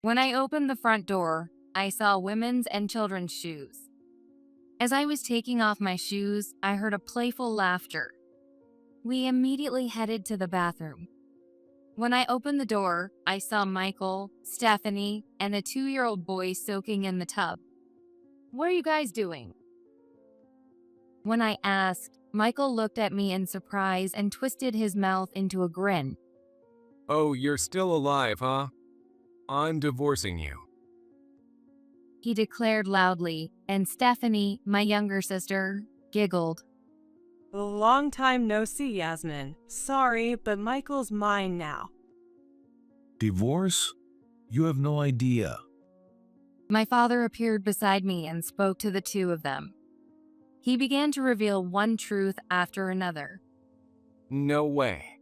When I opened the front door, I saw women's and children's shoes. As I was taking off my shoes, I heard a playful laughter. We immediately headed to the bathroom. When I opened the door, I saw Michael, Stephanie, and a 2-year-old boy soaking in the tub. "What are you guys doing?" When I asked, Michael looked at me in surprise and twisted his mouth into a grin. Oh, you're still alive, huh? I'm divorcing you. He declared loudly, and Stephanie, my younger sister, giggled. Long time no see, Yasmin. Sorry, but Michael's mine now. Divorce? You have no idea. My father appeared beside me and spoke to the two of them. He began to reveal one truth after another. No way.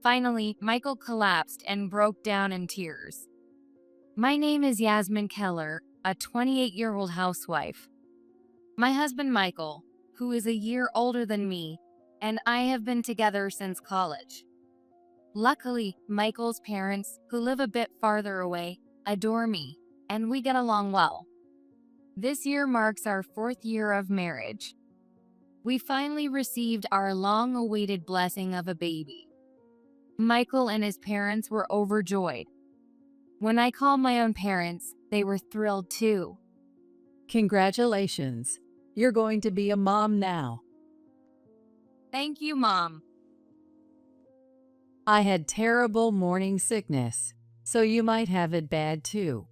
Finally, Michael collapsed and broke down in tears. My name is Yasmin Keller, a 28-year-old housewife. My husband Michael, who is a year older than me, and I have been together since college. Luckily, Michael's parents, who live a bit farther away, adore me, and we get along well. This year marks our 4th year of marriage. We finally received our long-awaited blessing of a baby. Michael and his parents were overjoyed. When I called my own parents, they were thrilled too. Congratulations. You're going to be a mom now. Thank you, Mom. I had terrible morning sickness, so you might have it bad too.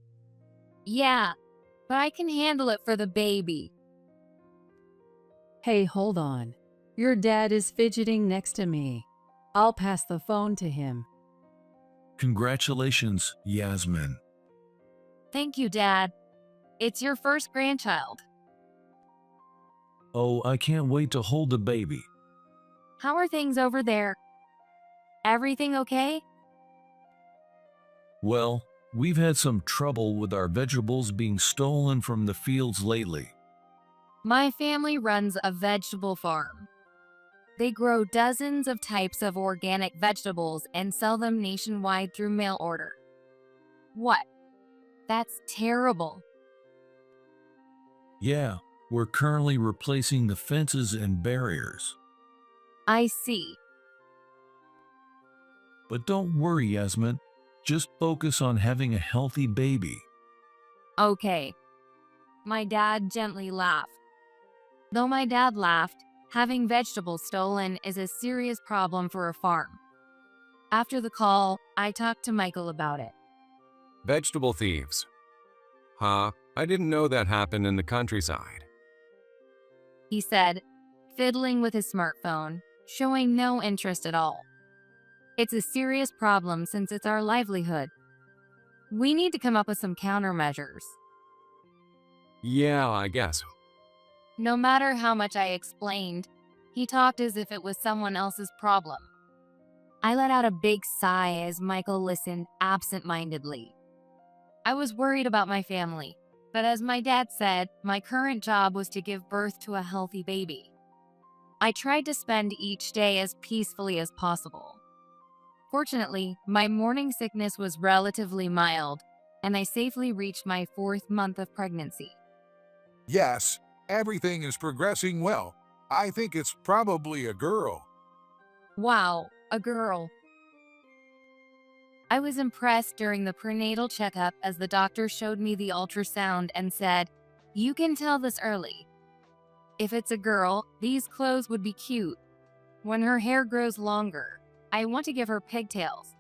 Yeah, but I can handle it for the baby. Hey, hold on. Your dad is fidgeting next to me. I'll pass the phone to him. Congratulations, Yasmin. Thank you, Dad. It's your first grandchild. Oh, I can't wait to hold the baby. How are things over there? Everything okay? Well, we've had some trouble with our vegetables being stolen from the fields lately. My family runs a vegetable farm. They grow dozens of types of organic vegetables and sell them nationwide through mail order. What? That's terrible. Yeah, we're currently replacing the fences and barriers. I see. But don't worry, Yasmin. Just focus on having a healthy baby. Okay. My dad gently laughed. Though my dad laughed, having vegetables stolen is a serious problem for a farm. After the call, I talked to Michael about it. Vegetable thieves. Huh? I didn't know that happened in the countryside. He said, fiddling with his smartphone, showing no interest at all. It's a serious problem since it's our livelihood. We need to come up with some countermeasures. Yeah, I guess. No matter how much I explained, he talked as if it was someone else's problem. I let out a big sigh as Michael listened absent-mindedly. I was worried about my family, but as my dad said, my current job was to give birth to a healthy baby. I tried to spend each day as peacefully as possible. Fortunately, my morning sickness was relatively mild, and I safely reached my 4th month of pregnancy. Yes, everything is progressing well. I think it's probably a girl. Wow, a girl. I was impressed during the prenatal checkup as the doctor showed me the ultrasound and said, "You can tell this early. If it's a girl, these clothes would be cute. When her hair grows longer, I want to give her pigtails."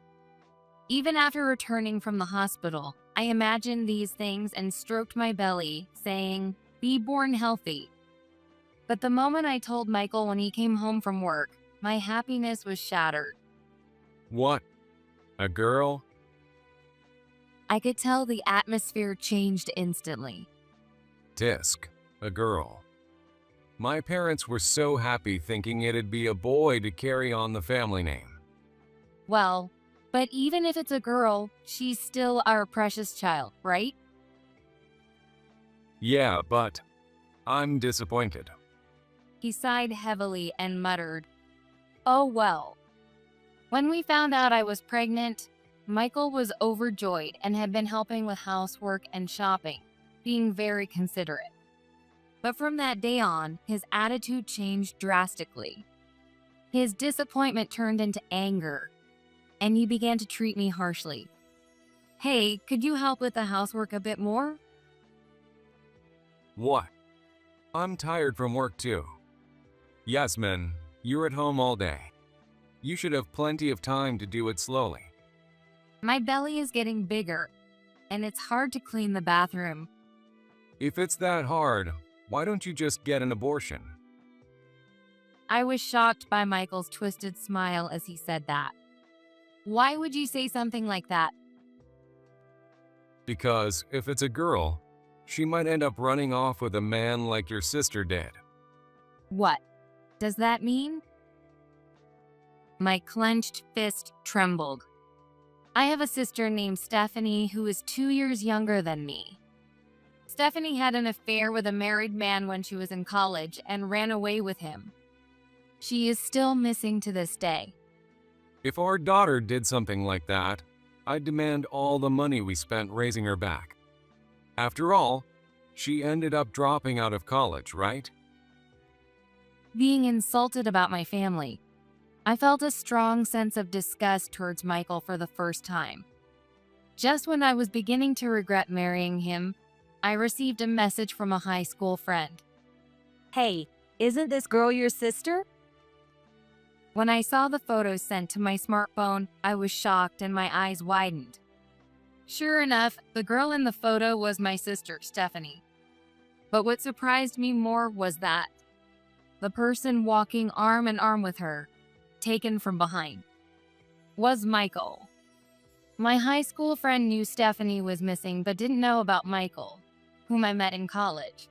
Even after returning from the hospital, I imagined these things and stroked my belly, saying, "Be born healthy." But the moment I told Michael when he came home from work, my happiness was shattered. What? A girl? I could tell the atmosphere changed instantly. Disc. A girl. My parents were so happy thinking it'd be a boy to carry on the family name. Well, but even if it's a girl, she's still our precious child, right? Yeah, but I'm disappointed. He sighed heavily and muttered, "Oh well." When we found out I was pregnant, Michael was overjoyed and had been helping with housework and shopping, being very considerate. But from that day on, his attitude changed drastically. His disappointment turned into anger, and he began to treat me harshly. "Hey, could you help with the housework a bit more?" What? I'm tired from work too. Yasmin, you're at home all day. You should have plenty of time to do it slowly. My belly is getting bigger, and it's hard to clean the bathroom. If it's that hard, why don't you just get an abortion? I was shocked by Michael's twisted smile as he said that. Why would you say something like that? Because if it's a girl, she might end up running off with a man like your sister did. What does that mean? My clenched fist trembled. I have a sister named Stephanie who is 2 years younger than me. Stephanie had an affair with a married man when she was in college and ran away with him. She is still missing to this day. If our daughter did something like that, I'd demand all the money we spent raising her back. After all, she ended up dropping out of college, right? Being insulted about my family, I felt a strong sense of disgust towards Michael for the first time. Just when I was beginning to regret marrying him, I received a message from a high school friend. "Hey, isn't this girl your sister?" When I saw the photos sent to my smartphone, I was shocked and my eyes widened. Sure enough, the girl in the photo was my sister, Stephanie. But what surprised me more was that the person walking arm in arm with her, taken from behind, was Michael. My high school friend knew Stephanie was missing but didn't know about Michael, whom I met in college.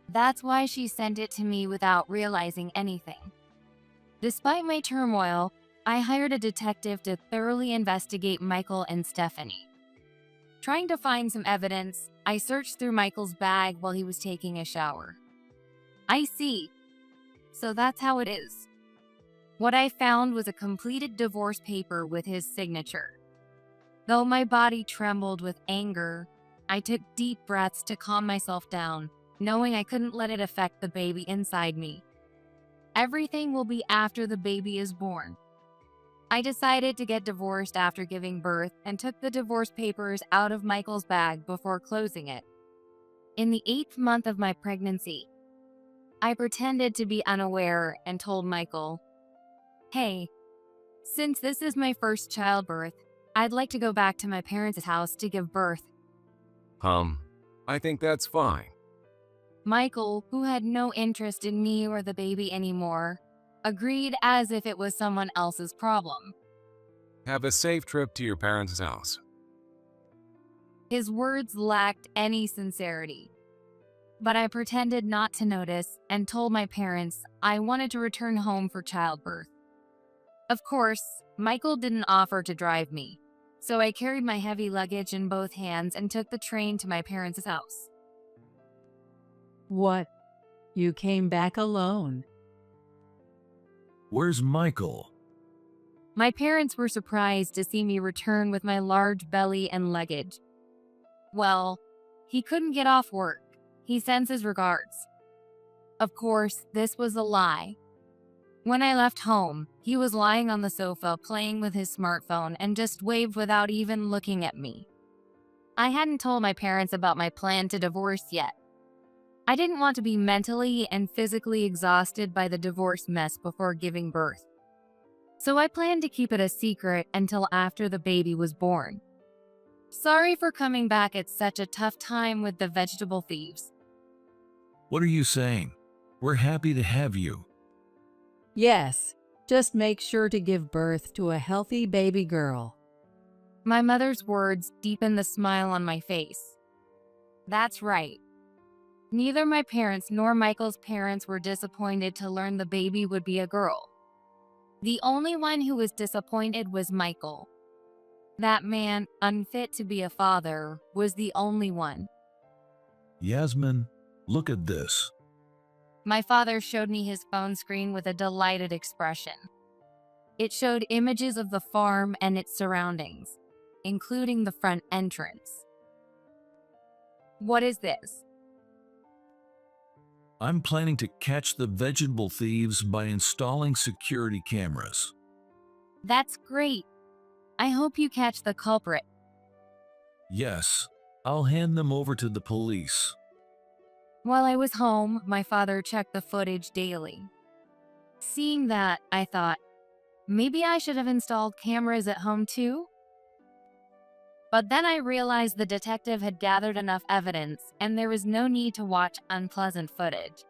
That's why she sent it to me without realizing anything. Despite my turmoil, I hired a detective to thoroughly investigate Michael and Stephanie. Trying to find some evidence, I searched through Michael's bag while he was taking a shower. I see. So that's how it is. What I found was a completed divorce paper with his signature. Though my body trembled with anger, I took deep breaths to calm myself down, knowing I couldn't let it affect the baby inside me. Everything will be after the baby is born. I decided to get divorced after giving birth and took the divorce papers out of Michael's bag before closing it. In the 8th month of my pregnancy, I pretended to be unaware and told Michael, "Hey, since this is my first childbirth, I'd like to go back to my parents' house to give birth." I think that's fine. Michael, who had no interest in me or the baby anymore, agreed as if it was someone else's problem. Have a safe trip to your parents' house. His words lacked any sincerity. But I pretended not to notice and told my parents I wanted to return home for childbirth. Of course, Michael didn't offer to drive me, so I carried my heavy luggage in both hands and took the train to my parents' house. What? You came back alone? Where's Michael? My parents were surprised to see me return with my large belly and luggage. Well, he couldn't get off work. He sends his regards. Of course, this was a lie. When I left home, he was lying on the sofa playing with his smartphone and just waved without even looking at me. I hadn't told my parents about my plan to divorce yet. I didn't want to be mentally and physically exhausted by the divorce mess before giving birth. So I planned to keep it a secret until after the baby was born. Sorry for coming back at such a tough time with the vegetable thieves. What are you saying? We're happy to have you. Yes, just make sure to give birth to a healthy baby girl. My mother's words deepened the smile on my face. That's right. Neither my parents nor Michael's parents were disappointed to learn the baby would be a girl. The only one who was disappointed was Michael. That man, unfit to be a father, was the only one. Yasmin, look at this. My father showed me his phone screen with a delighted expression. It showed images of the farm and its surroundings, including the front entrance. What is this? I'm planning to catch the vegetable thieves by installing security cameras. That's great. I hope you catch the culprit. Yes, I'll hand them over to the police. While I was home, my father checked the footage daily. Seeing that, I thought, maybe I should have installed cameras at home too? But then I realized the detective had gathered enough evidence and there was no need to watch unpleasant footage.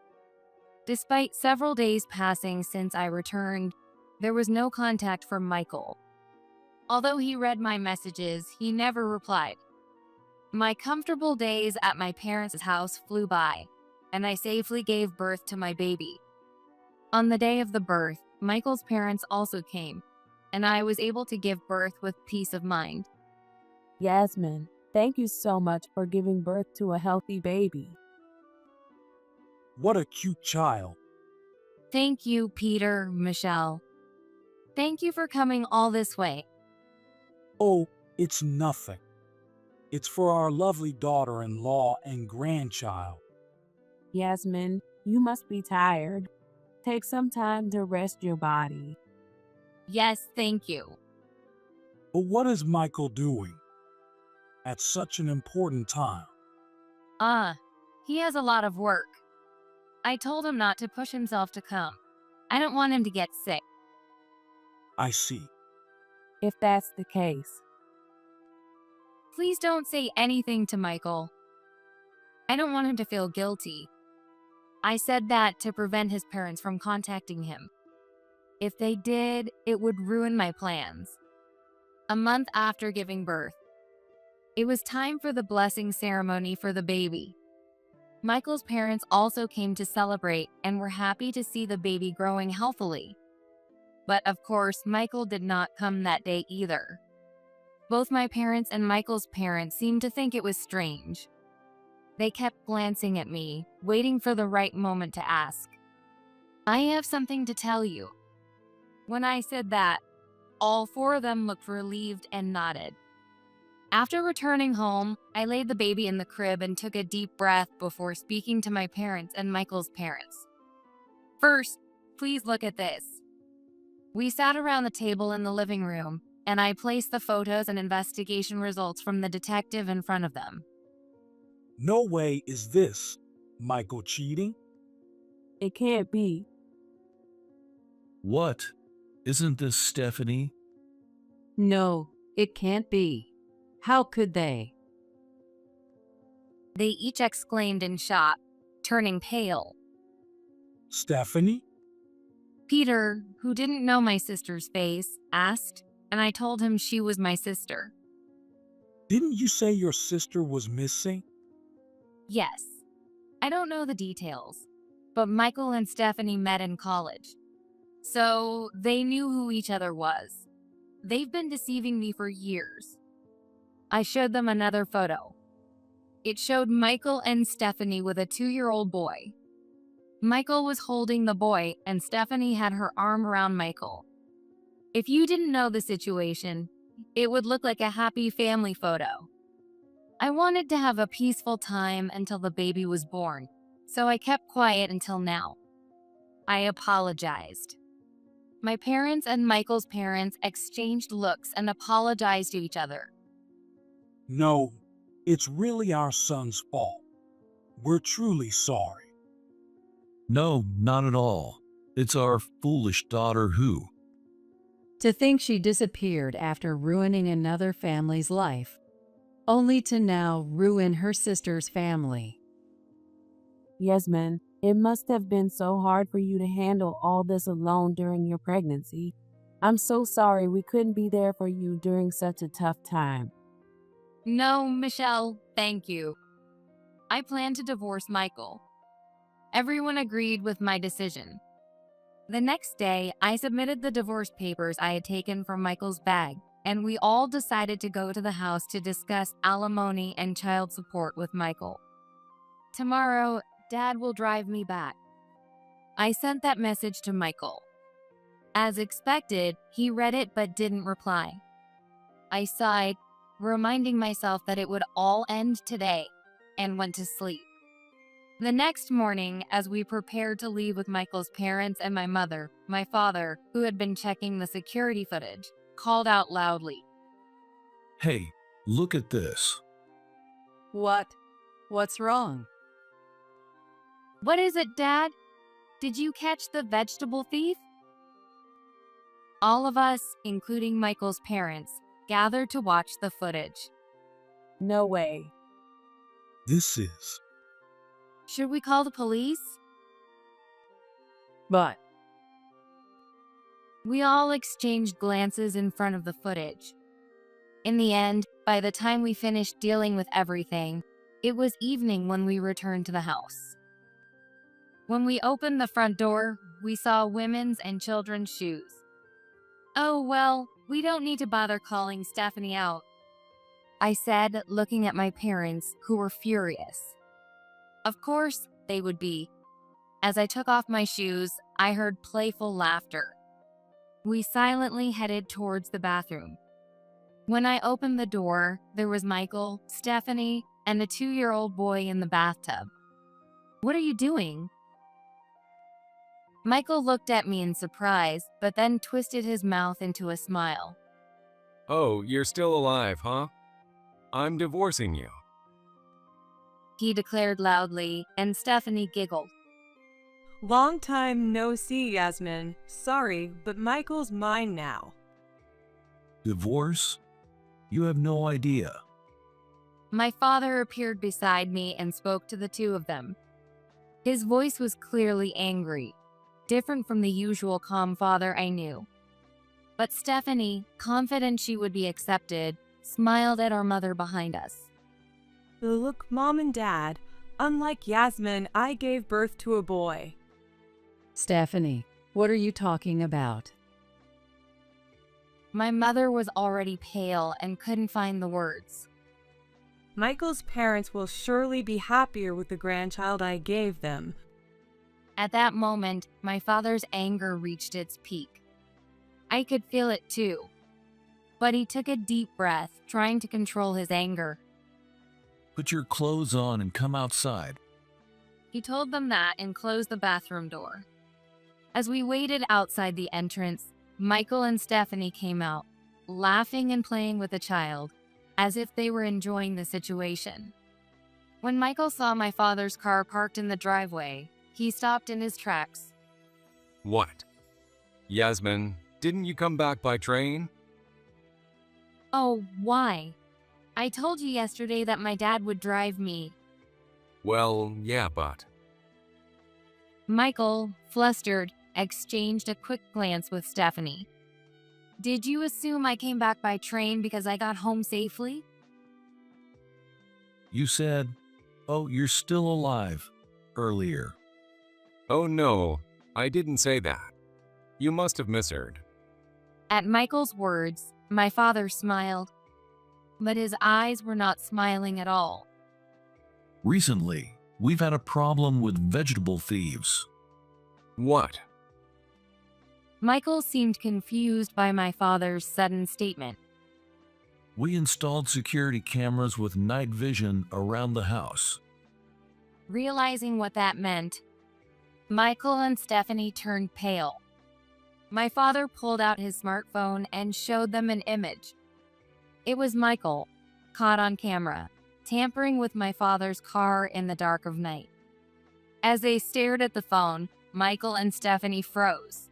Despite several days passing since I returned, there was no contact from Michael. Although he read my messages, he never replied. My comfortable days at my parents' house flew by, and I safely gave birth to my baby. On the day of the birth, Michael's parents also came, and I was able to give birth with peace of mind. Yasmin, thank you so much for giving birth to a healthy baby. What a cute child. Thank you, Peter, Michelle. Thank you for coming all this way. Oh, it's nothing. It's for our lovely daughter-in-law and grandchild. Yasmin, you must be tired. Take some time to rest your body. Yes, thank you. But what is Michael doing at such an important time? He has a lot of work. I told him not to push himself to come. I don't want him to get sick. I see. If that's the case. Please don't say anything to Michael. I don't want him to feel guilty. I said that to prevent his parents from contacting him. If they did, it would ruin my plans. A month after giving birth, it was time for the blessing ceremony for the baby. Michael's parents also came to celebrate and were happy to see the baby growing healthily. But of course, Michael did not come that day either. Both my parents and Michael's parents seemed to think it was strange. They kept glancing at me, waiting for the right moment to ask. I have something to tell you. When I said that, all four of them looked relieved and nodded. After returning home, I laid the baby in the crib and took a deep breath before speaking to my parents and Michael's parents. First, please look at this. We sat around the table in the living room, and I placed the photos and investigation results from the detective in front of them. No way is this Michael cheating. It can't be. What? Isn't this Stephanie? No, it can't be. How could they? They each exclaimed in shock, turning pale. Stephanie? Peter, who didn't know my sister's face, asked, and I told him she was my sister. Didn't you say your sister was missing? Yes. I don't know the details, but Michael and Stephanie met in college. So they knew who each other was. They've been deceiving me for years. I showed them another photo. It showed Michael and Stephanie with a 2-year-old boy. Michael was holding the boy, and Stephanie had her arm around Michael. If you didn't know the situation, it would look like a happy family photo. I wanted to have a peaceful time until the baby was born, so I kept quiet until now. I apologized. My parents and Michael's parents exchanged looks and apologized to each other. No, it's really our son's fault. We're truly sorry. No, not at all. It's our foolish daughter who. To think she disappeared after ruining another family's life, only to now ruin her sister's family. Yasmin, it must have been so hard for you to handle all this alone during your pregnancy. I'm so sorry we couldn't be there for you during such a tough time. No, Michelle, thank you. I plan to divorce Michael. Everyone agreed with my decision. The next day, I submitted the divorce papers I had taken from Michael's bag, and we all decided to go to the house to discuss alimony and child support with Michael. Tomorrow, Dad will drive me back. I sent that message to Michael. As expected, he read it but didn't reply. I sighed, reminding myself that it would all end today, and went to sleep. The next morning, as we prepared to leave with Michael's parents and my mother, my father, who had been checking the security footage, called out loudly. Hey, look at this. What? What's wrong? "What is it, Dad? Did you catch the vegetable thief?" All of us, including Michael's parents, gathered to watch the footage. No way. This is. Should we call the police? But We all exchanged glances in front of the footage. In the end, by the time we finished dealing with everything, it was evening when we returned to the house. When we opened the front door, we saw women's and children's shoes. "Oh, well, we don't need to bother calling Stephanie out," I said, looking at my parents, who were furious. Of course, they would be. As I took off my shoes, I heard playful laughter. We silently headed towards the bathroom. When I opened the door, there was Michael, Stephanie, and a 2-year-old boy in the bathtub. "What are you doing?" Michael looked at me in surprise, but then twisted his mouth into a smile. Oh, you're still alive, huh? I'm divorcing you. He declared loudly, and Stephanie giggled. Long time no see, Yasmin. Sorry, but Michael's mine now. Divorce? You have no idea. My father appeared beside me and spoke to the two of them. His voice was clearly angry, different from the usual calm father I knew. But Stephanie, confident she would be accepted, smiled at our mother behind us. Look, Mom and Dad, unlike Yasmin, I gave birth to a boy. Stephanie, what are you talking about? My mother was already pale and couldn't find the words. Michael's parents will surely be happier with the grandchild I gave them. At that moment, my father's anger reached its peak. I could feel it too. But he took a deep breath, trying to control his anger. Put your clothes on and come outside. He told them that and closed the bathroom door. As we waited outside the entrance, Michael and Stephanie came out, laughing and playing with the child, as if they were enjoying the situation. When Michael saw my father's car parked in the driveway, he stopped in his tracks. What? Yasmin, didn't you come back by train? "Oh, why? I told you yesterday that my dad would drive me." Well, yeah, but... Michael, flustered, exchanged a quick glance with Stephanie. "Did you assume I came back by train because I got home safely?" You said, "Oh, you're still alive," earlier. Oh no, I didn't say that. You must have misheard. At Michael's words, my father smiled, but his eyes were not smiling at all. Recently, we've had a problem with vegetable thieves. What? Michael seemed confused by my father's sudden statement. We installed security cameras with night vision around the house. Realizing what that meant, Michael and Stephanie turned pale. My father pulled out his smartphone and showed them an image. It was Michael, caught on camera, tampering with my father's car in the dark of night. As they stared at the phone, Michael and Stephanie froze.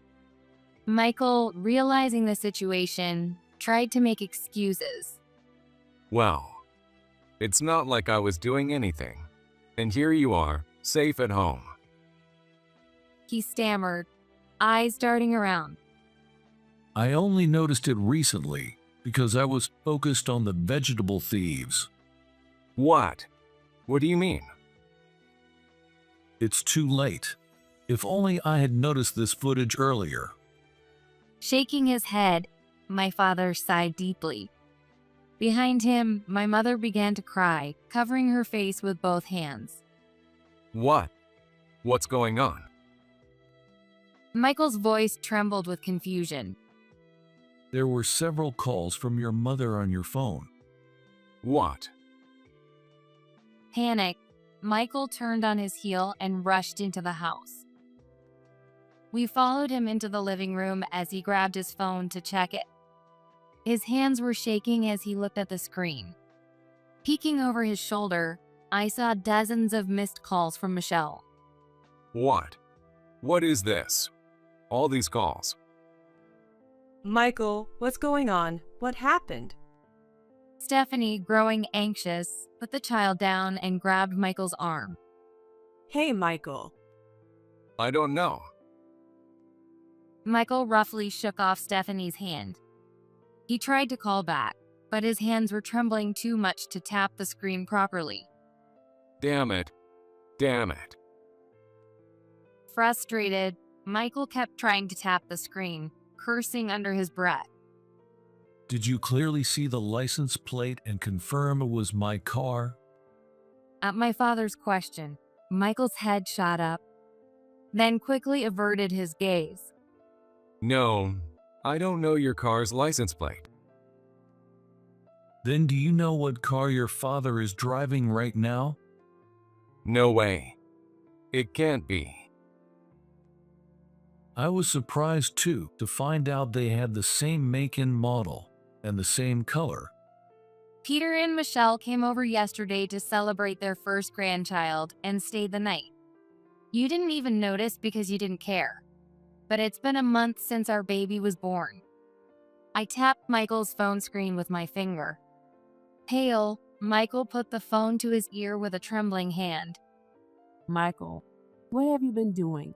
Michael, realizing the situation, tried to make excuses. Well, it's not like I was doing anything. And here you are, safe at home. He stammered, eyes darting around. I only noticed it recently because I was focused on the vegetable thieves. What? What do you mean? It's too late. If only I had noticed this footage earlier. Shaking his head, my father sighed deeply. Behind him, my mother began to cry, covering her face with both hands. What? What's going on? Michael's voice trembled with confusion. There were several calls from your mother on your phone. What? Panicked, Michael turned on his heel and rushed into the house. We followed him into the living room as he grabbed his phone to check it. His hands were shaking as he looked at the screen. Peeking over his shoulder, I saw dozens of missed calls from Michelle. What? What is this? All these calls. Michael, what's going on? What happened? Stephanie, growing anxious, put the child down and grabbed Michael's arm. Hey, Michael. I don't know. Michael roughly shook off Stephanie's hand. He tried to call back, but his hands were trembling too much to tap the screen properly. Damn it. Damn it. Frustrated, Michael kept trying to tap the screen, cursing under his breath. Did you clearly see the license plate and confirm it was my car? At my father's question, Michael's head shot up, then quickly averted his gaze. No, I don't know your car's license plate. Then do you know what car your father is driving right now? No way. It can't be. I was surprised too to find out they had the same make and model and the same color. Peter and Michelle came over yesterday to celebrate their first grandchild and stayed the night. You didn't even notice because you didn't care. But it's been a month since our baby was born. I tapped Michael's phone screen with my finger. Pale, Michael put the phone to his ear with a trembling hand. Michael, what have you been doing?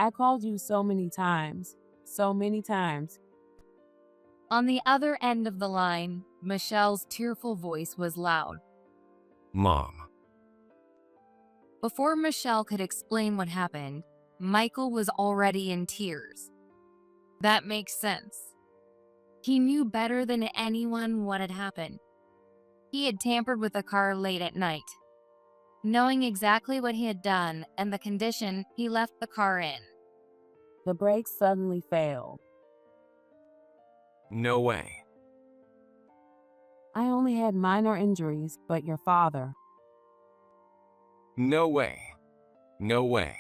I called you so many times. So many times. On the other end of the line, Michelle's tearful voice was loud. Mom. Before Michelle could explain what happened, Michael was already in tears. That makes sense. He knew better than anyone what had happened. He had tampered with the car late at night. Knowing exactly what he had done and the condition he left the car in. The brakes suddenly failed. No way. I only had minor injuries, but your father. No way. No way.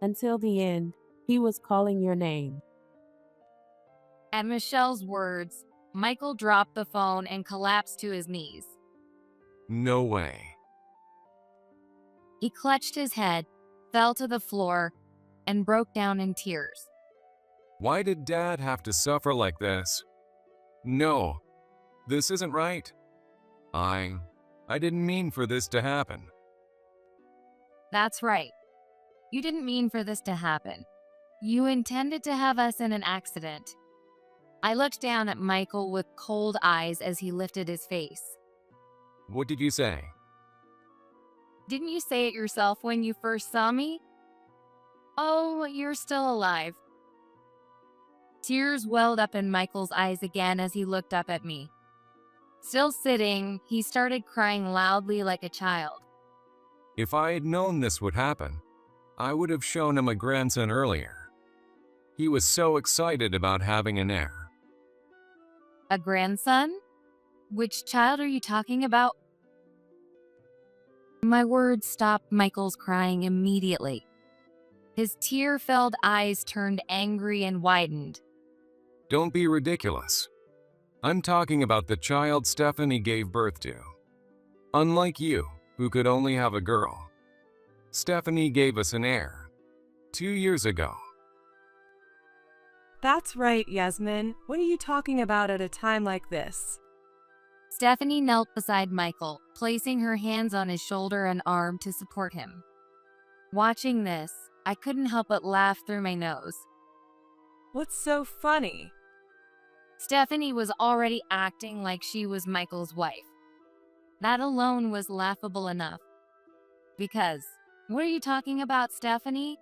Until the end, he was calling your name. At Michelle's words, Michael dropped the phone and collapsed to his knees. No way. He clutched his head, fell to the floor, and broke down in tears. Why did Dad have to suffer like this? No, this isn't right. I didn't mean for this to happen. That's right. You didn't mean for this to happen. You intended to have us in an accident. I looked down at Michael with cold eyes as he lifted his face. What did you say? Didn't you say it yourself when you first saw me? Oh, you're still alive. Tears welled up in Michael's eyes again as he looked up at me. Still sitting, he started crying loudly like a child. If I had known this would happen, I would have shown him a grandson earlier. He was so excited about having an heir. A grandson? Which child are you talking about? My words stopped Michael's crying immediately. His tear-filled eyes turned angry and widened. Don't be ridiculous. I'm talking about the child Stephanie gave birth to. Unlike you, who could only have a girl, Stephanie gave us an heir 2 years ago. That's right, Yasmin. What are you talking about at a time like this? Stephanie knelt beside Michael, placing her hands on his shoulder and arm to support him. Watching this, I couldn't help but laugh through my nose. What's so funny? Stephanie was already acting like she was Michael's wife. That alone was laughable enough. Because, what are you talking about, Stephanie?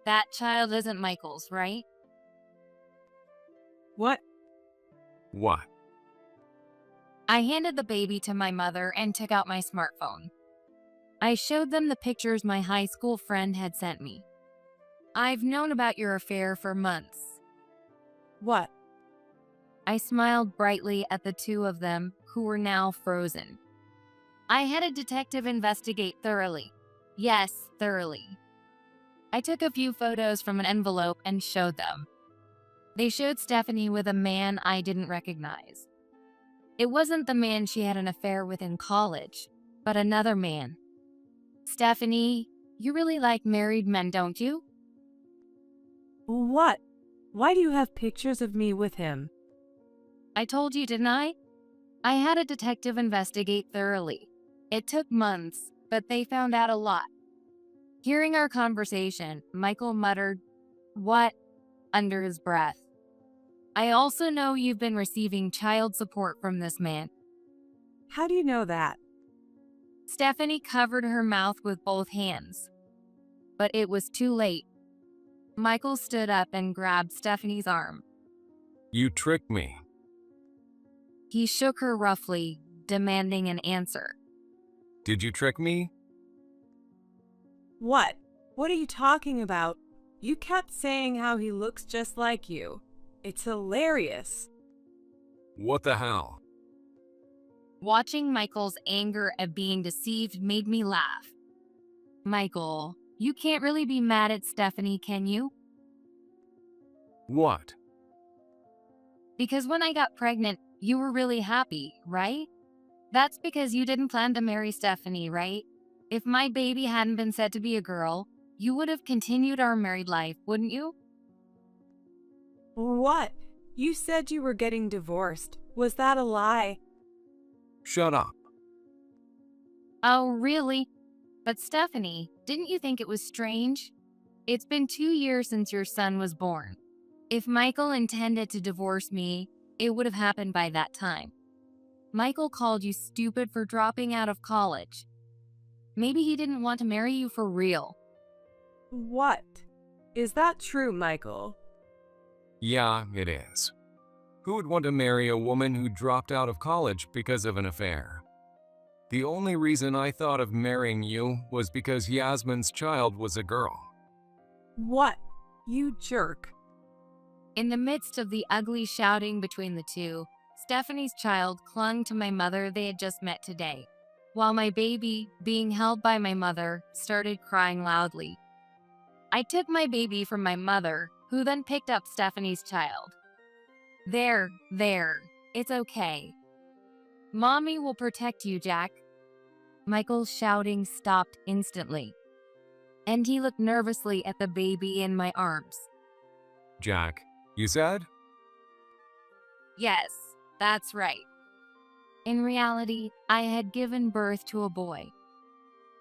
That child isn't Michael's, right? What? What? I handed the baby to my mother and took out my smartphone. I showed them the pictures my high school friend had sent me. I've known about your affair for months. What? I smiled brightly at the two of them, who were now frozen. I had a detective investigate thoroughly. Yes, thoroughly. I took a few photos from an envelope and showed them. They showed Stephanie with a man I didn't recognize. It wasn't the man she had an affair with in college, but another man. Stephanie, you really like married men, don't you? What? Why do you have pictures of me with him? I told you, didn't I? I had a detective investigate thoroughly. It took months, but they found out a lot. Hearing our conversation, Michael muttered, "What?" under his breath. I also know you've been receiving child support from this man. How do you know that? Stephanie covered her mouth with both hands. But it was too late. Michael stood up and grabbed Stephanie's arm. You tricked me. He shook her roughly, demanding an answer. Did you trick me? What? What are you talking about? You kept saying how he looks just like you. It's hilarious. What the hell? Watching Michael's anger at being deceived made me laugh. Michael, you can't really be mad at Stephanie, can you? What? Because when I got pregnant, you were really happy, right? That's because you didn't plan to marry Stephanie, right? If my baby hadn't been said to be a girl, you would have continued our married life, wouldn't you? What? You said you were getting divorced. Was that a lie? Shut up. Oh, really? But Stephanie, didn't you think it was strange? It's been 2 years since your son was born. If Michael intended to divorce me, it would have happened by that time. Michael called you stupid for dropping out of college. Maybe he didn't want to marry you for real. What? Is that true, Michael? Yeah, it is. Who would want to marry a woman who dropped out of college because of an affair? The only reason I thought of marrying you was because Yasmin's child was a girl. What? You jerk. In the midst of the ugly shouting between the two, Stephanie's child clung to my mother they had just met today, while my baby, being held by my mother, started crying loudly. I took my baby from my mother, who then picked up Stephanie's child. There, it's okay. Mommy will protect you, Jack. Michael's shouting stopped instantly, and he looked nervously at the baby in my arms. Jack, you said? Yes, that's right. In reality, I had given birth to a boy.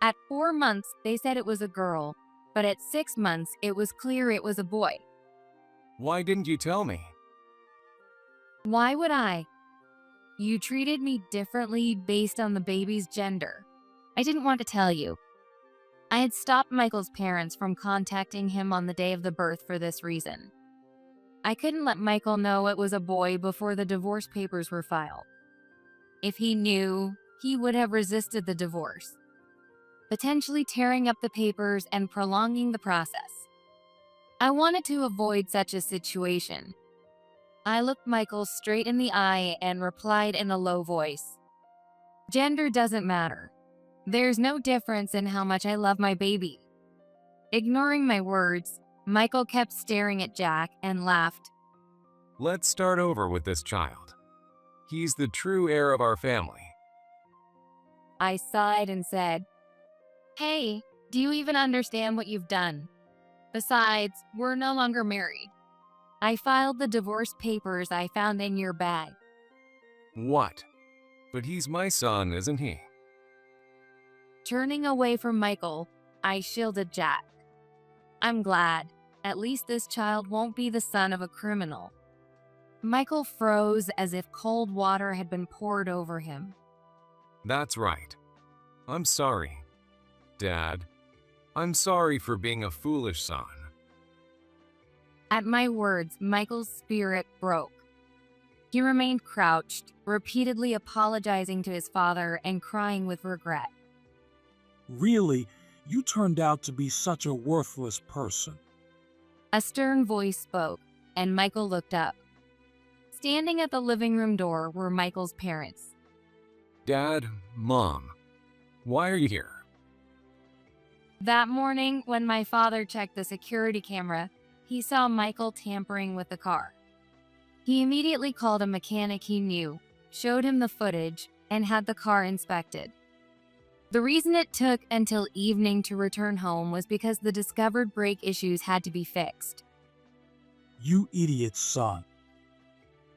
At 4 months, they said it was a girl, but at 6 months, it was clear it was a boy. Why didn't you tell me? Why would I? You treated me differently based on the baby's gender. I didn't want to tell you. I had stopped Michael's parents from contacting him on the day of the birth for this reason. I couldn't let Michael know it was a boy before the divorce papers were filed. If he knew, he would have resisted the divorce, potentially tearing up the papers and prolonging the process. I wanted to avoid such a situation. I looked Michael straight in the eye and replied in a low voice, "Gender doesn't matter. There's no difference in how much I love my baby." Ignoring my words, Michael kept staring at Jack and laughed. Let's start over with this child. He's the true heir of our family. I sighed and said, "Hey, do you even understand what you've done? Besides, we're no longer married. I filed the divorce papers I found in your bag." What? But he's my son, isn't he? Turning away from Michael, I shielded Jack. I'm glad. At least this child won't be the son of a criminal. Michael froze as if cold water had been poured over him. That's right. I'm sorry, Dad. I'm sorry for being a foolish son. At my words, Michael's spirit broke. He remained crouched, repeatedly apologizing to his father and crying with regret. Really, you turned out to be such a worthless person. A stern voice spoke, and Michael looked up. Standing at the living room door were Michael's parents. Dad, Mom, why are you here? That morning, when my father checked the security camera, he saw Michael tampering with the car. He immediately called a mechanic he knew, showed him the footage, and had the car inspected. The reason it took until evening to return home was because the discovered brake issues had to be fixed. You idiot son.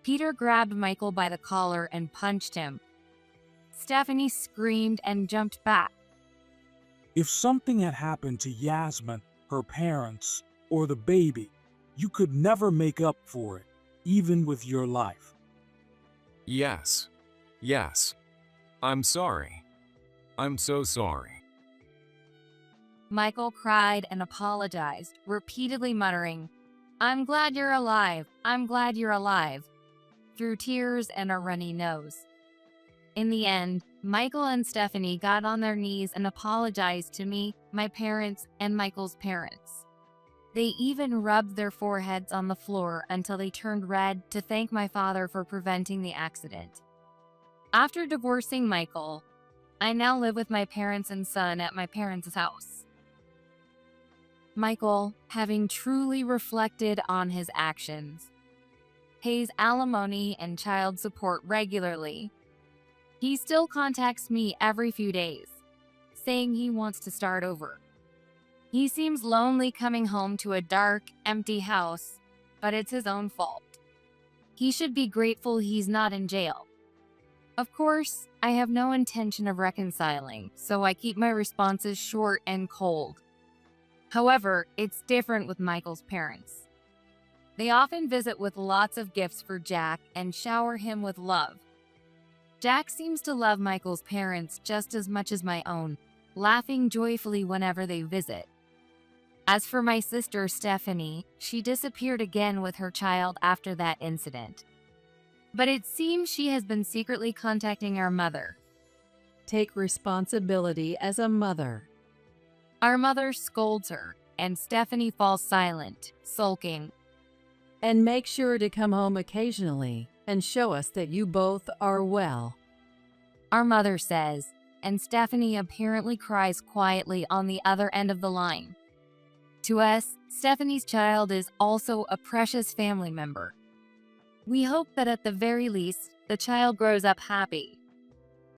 Peter grabbed Michael by the collar and punched him. Stephanie screamed and jumped back. If something had happened to Yasmin, her parents, or the baby, you could never make up for it, even with your life. Yes. I'm sorry. I'm so sorry. Michael cried and apologized, repeatedly muttering, "I'm glad you're alive. I'm glad you're alive," through tears and a runny nose. In the end, Michael and Stephanie got on their knees and apologized to me, my parents, and Michael's parents. They even rubbed their foreheads on the floor until they turned red to thank my father for preventing the accident. After divorcing Michael, I now live with my parents and son at my parents' house. Michael, having truly reflected on his actions, pays alimony and child support regularly. He still contacts me every few days, saying he wants to start over. He seems lonely coming home to a dark, empty house, but it's his own fault. He should be grateful he's not in jail. Of course, I have no intention of reconciling, so I keep my responses short and cold. However, it's different with Michael's parents. They often visit with lots of gifts for Jack and shower him with love. Jack seems to love Michael's parents just as much as my own, laughing joyfully whenever they visit. As for my sister Stephanie, she disappeared again with her child after that incident. But it seems she has been secretly contacting our mother. Take responsibility as a mother. Our mother scolds her, and Stephanie falls silent, sulking. And make sure to come home occasionally and show us that you both are well. Our mother says, and Stephanie apparently cries quietly on the other end of the line. To us, Stephanie's child is also a precious family member. We hope that at the very least, the child grows up happy.